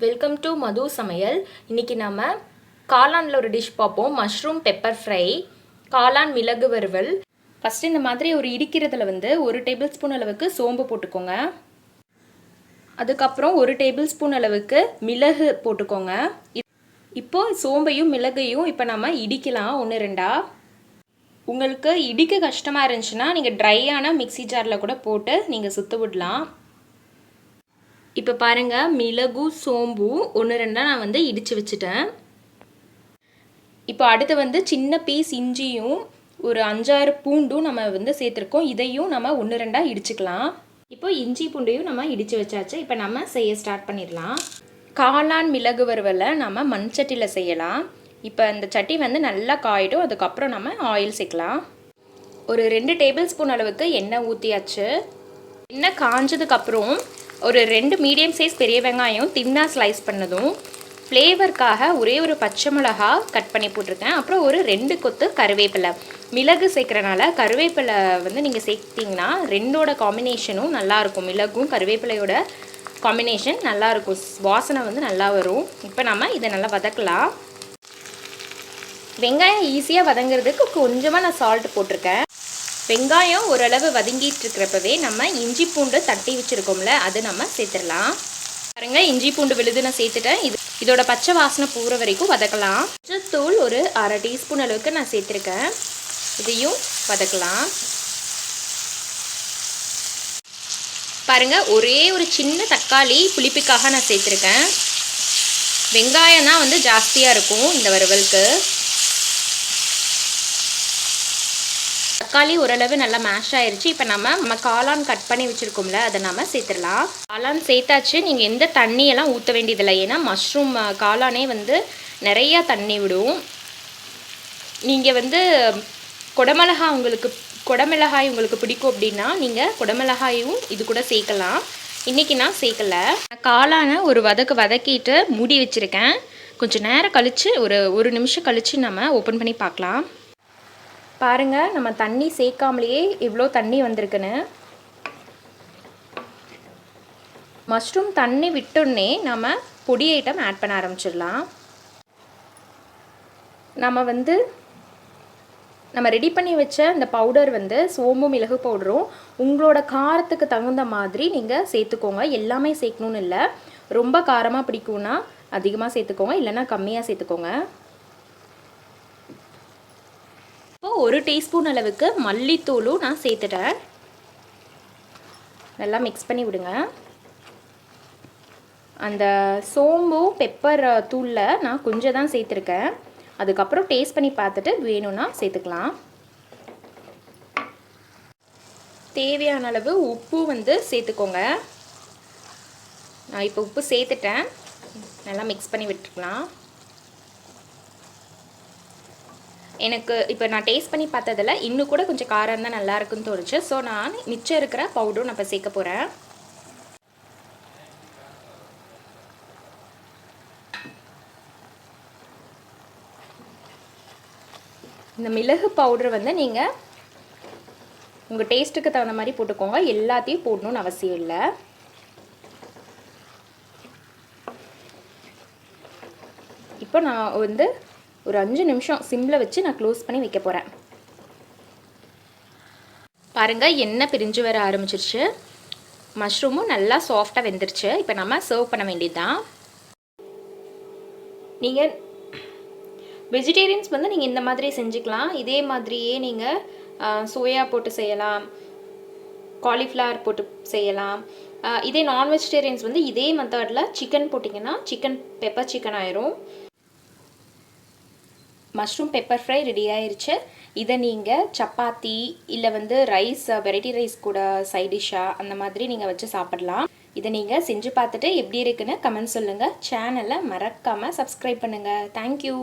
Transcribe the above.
Welcome to மது சமையல். இன்றைக்கி நம்ம காளானில் ஒரு டிஷ் பார்ப்போம். மஷ்ரூம் பெப்பர் ஃப்ரை, காளான் மிளகு வறுவல். ஃபஸ்ட்டு இந்த மாதிரி ஒரு இடிக்கிறதுல ஒரு டேபிள் ஸ்பூன் அளவுக்கு சோம்பு போட்டுக்கோங்க. அதுக்கப்புறம் ஒரு டேபிள் ஸ்பூன் அளவுக்கு மிளகு போட்டுக்கோங்க. இப்போது சோம்பையும் மிளகையும் இப்போ நம்ம இடிக்கலாம் ஒன்று ரெண்டாக. உங்களுக்கு இடிக்க கஷ்டமாக இருந்துச்சுன்னா நீங்கள் ட்ரையான மிக்சி ஜாரில் கூட போட்டு நீங்கள் சுற்ற விடலாம். இப்போ பாருங்கள், மிளகு சோம்பு ஒன்று ரெண்டாக நான் இடித்து வச்சுட்டேன். இப்போ அடுத்து சின்ன பீஸ் இஞ்சியும் ஒரு 5-6 பூண்டும் நம்ம சேர்த்துருக்கோம். இதையும் நம்ம ஒன்று ரெண்டாக இடிச்சுக்கலாம். இப்போ இஞ்சி பூண்டையும் நம்ம இடித்து வச்சாச்சு. இப்போ நம்ம செய்ய ஸ்டார்ட் பண்ணிடலாம். காளான் மிளகு வறுவலை நம்ம மண் சட்டியில் செய்யலாம். இப்போ இந்த சட்டி நல்லா காயிடும். அதுக்கப்புறம் நம்ம ஆயில் சேர்க்கலாம். ஒரு 2 டேபிள் ஸ்பூன் அளவுக்கு எண்ணெய் ஊற்றியாச்சு. எண்ணெய் காஞ்சதுக்கப்புறம் ஒரு 2 மீடியம் சைஸ் பெரிய வெங்காயம் தின்னாக ஸ்லைஸ் பண்ணதும், ஃப்ளேவருக்காக ஒரே ஒரு பச்சை மிளகா கட் பண்ணி போட்டிருக்கேன். அப்புறம் ஒரு 2 கொத்து கருவேப்பிலை. மிளகு சேர்க்குறனால கருவேப்பிலை நீங்கள் சேர்த்திங்கன்னா ரெண்டோட காம்பினேஷனும் நல்லாயிருக்கும். மிளகும் கருவேப்பிலையோட காம்பினேஷன் நல்லாயிருக்கும். வாசனை நல்லா வரும். இப்போ நம்ம இதை நல்லா வதக்கலாம். வெங்காயம் ஈஸியாக வதங்கிறதுக்கு கொஞ்சமாக நான் சால்ட் போட்டிருக்கேன். வெங்காயம் ஓரளவு வதங்கிட்டு இருக்கிறப்பவே நம்ம இஞ்சி பூண்டு தட்டி வச்சுருக்கோம்ல, அது நம்ம சேர்த்துடலாம். பாருங்க, இஞ்சி பூண்டு விழுது நான் சேர்த்துட்டேன். இதோட பச்சை வாசனை போகிற வரைக்கும் வதக்கலாம். தூள் ஒரு 1/2 டீஸ்பூன் அளவுக்கு நான் சேர்த்துருக்கேன். இதையும் வதக்கலாம். பாருங்கள், ஒரே ஒரு சின்ன தக்காளி புளிப்புக்காக நான் சேர்த்துருக்கேன். வெங்காயம் தான் ஜாஸ்தியாக இருக்கும் இந்த வறுவலுக்கு. தக்காளி ஓரளவு நல்லா மேஷ் ஆயிடுச்சு. இப்போ நம்ம காளான் கட் பண்ணி வச்சுருக்கோம்ல, அதை நம்ம சேர்த்துடலாம். காளான் சேர்த்தாச்சு. நீங்கள் எந்த தண்ணியெல்லாம் ஊற்ற வேண்டியதில்லை. ஏன்னா மஷ்ரூம் காளானே நிறையா தண்ணி விடும். நீங்கள் குடமிளகாய் உங்களுக்கு பிடிக்கும் அப்படின்னா நீங்கள் குடமிளகாயும் இது கூட சேர்க்கலாம். இன்றைக்கி நான் சேர்க்கலை. காளானை ஒரு வதக்கிட்டு மூடி வச்சுருக்கேன். கொஞ்சம் நேரம் கழித்து ஒரு நிமிஷம் கழித்து நம்ம ஓப்பன் பண்ணி பார்க்கலாம். பாருங்கள், நம்ம தண்ணி சேர்க்காமலேயே இவ்வளோ தண்ணி வந்திருக்குன்னு. மஷ்ரூம் தண்ணி விட்டோன்னே நம்ம பொடி ஐட்டம் ஆட் பண்ண ஆரம்பிச்சிடலாம். நம்ம ரெடி பண்ணி வச்ச இந்த பவுடர் சோம்பு மிளகு பவுடரும் உங்களோட காரத்துக்கு தகுந்த மாதிரி நீங்கள் சேர்த்துக்கோங்க. எல்லாமே சேர்க்கணுன்னு இல்லை. ரொம்ப காரமாக பிடிக்கும்னா அதிகமாக சேர்த்துக்கோங்க, இல்லைன்னா கம்மியாக சேர்த்துக்கோங்க. இப்போ 1 டீஸ்பூன் அளவுக்கு மல்லித்தூளும் நான் சேர்த்துட்டேன். நல்லா மிக்ஸ் பண்ணி விடுங்க. அந்த சோம்பு பெப்பர் தூளில் நான் கொஞ்சம் தான் சேர்த்துருக்கேன். அதுக்கப்புறம் டேஸ்ட் பண்ணி பார்த்துட்டு வேணும்னா சேர்த்துக்கலாம். தேவையான அளவு உப்பு சேர்த்துக்கோங்க. நான் இப்போ உப்பு சேர்த்துட்டேன். நல்லா மிக்ஸ் பண்ணி விட்டுருக்கலாம். எனக்கு இப்போ நான் டேஸ்ட் பண்ணி பார்த்ததில் இன்னும் கூட கொஞ்சம் காரம் இருந்தால் நல்லா இருக்குன்னு தோணுச்சு. ஸோ நான் மிச்சம் இருக்கிற பவுடரும் நான் இப்போ சேர்க்க போகிறேன். இந்த மிளகு பவுடர் நீங்கள் உங்கள் டேஸ்ட்டுக்கு தகுந்த மாதிரி போட்டுக்கோங்க. எல்லாத்தையும் போடணும்னு அவசியம் இல்லை. இப்போ நான் ஒரு 5 நிமிஷம் சிம்மில் வச்சு நான் க்ளோஸ் பண்ணி வைக்க போகிறேன். பாருங்கள், எண்ணெய் பிரிஞ்சு வர ஆரம்பிச்சிருச்சு. மஷ்ரூமும் நல்லா சாஃப்டாக வெந்துருச்சு. இப்போ நம்ம சர்வ் பண்ண வேண்டியது தான். நீங்கள் வெஜிடேரியன்ஸ் நீங்கள் இந்த மாதிரி செஞ்சுக்கலாம். இதே மாதிரியே நீங்கள் சோயா போட்டு செய்யலாம், காலிஃப்ளவர் போட்டு செய்யலாம். இதே நான் வெஜிடேரியன்ஸ் இதே மெத்தடில் சிக்கன் போட்டிங்கன்னா சிக்கன் பெப்பர் சிக்கன் ஆயிரும். மஷ்ரூம் பெப்பர் ஃப்ரை ரெடி ஆயிடுச்சு. இதை நீங்கள் சப்பாத்தி இல்லை ரைஸ், வெரைட்டி ரைஸ் கூட சைட் டிஷ்ஷாக அந்த மாதிரி நீங்கள் வச்சு சாப்பிடலாம். இதை நீங்கள் செஞ்சு பார்த்துட்டு எப்படி இருக்குன்னு கமெண்ட் சொல்லுங்கள். சேனலை மறக்காமல் சப்ஸ்கிரைப் பண்ணுங்கள். தேங்க்யூ.